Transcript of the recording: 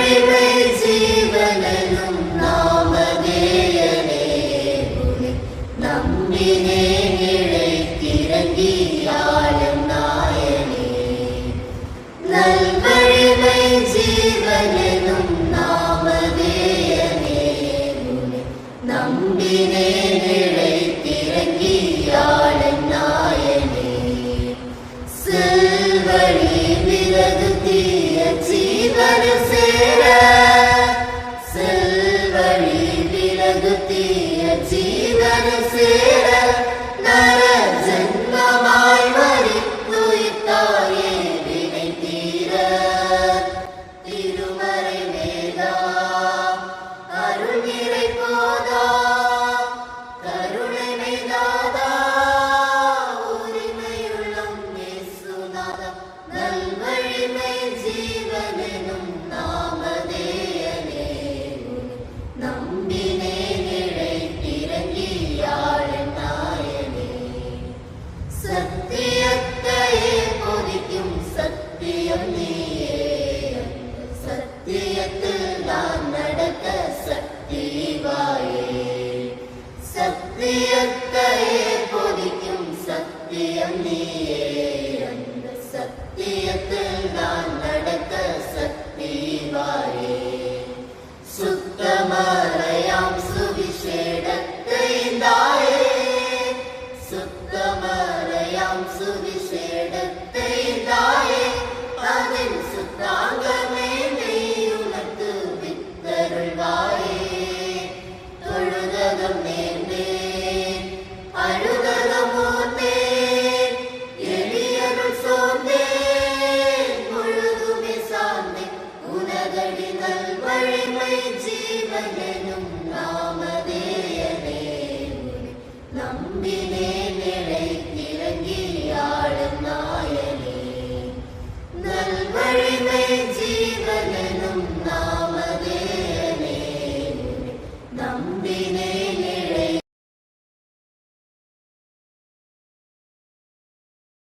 நல்வழிமை ஜீவனும் நாமதேயனே நம்பினே நிழைத்திறங்கியாளும் நாயனே நல்வழிமை ஜீவனும் நாமதேயனே நம்பினே நிழைத்திறங்கியாளும் நாயனே செல்வழி விலகு தீய ஜீவன சேர செல்வழி விலகு தீய ஜீவன சேர நர ஜன்மமாய் மரித்துயிர்த்தாயே வினை தீர திருமறை வேதா அருள் நிறை போதா கருணை மெய்தாதா உரிமையுள்ளம் இயேசுநாதா நல்வழிமை ஜீவனும் நாமதேயனே நம்பினே நிழைத்திறங்கியாளும் நாயனே சத்தியத்தையே போதிக்கும் சத்தியம் நீயே சத்தியத்தில் நான் நடக்க சக்தி வாயே சத்தியத்தையே போதிக்கும் சத்தியம் நீயே அந்த சத்தியத்தில் நான் நடக்க சக்தி வாயே சுத்தமறையாம் சுவிசேடத்தை தாயே சுத்தமறையாம் சுவிசேடத்தை தாயே அதில் சுத்தாங்கமே மெய்யுணர்த்து வித்தருள்வாயே தொழுதகம் நேர்ந்தேன் அழுதகம் ஓர்ந்தேன் எளியருள் சோர்ந்தேன் முழுதுமே சார்ந்தேன் உனதடி நல்வழிமை ஜீவனே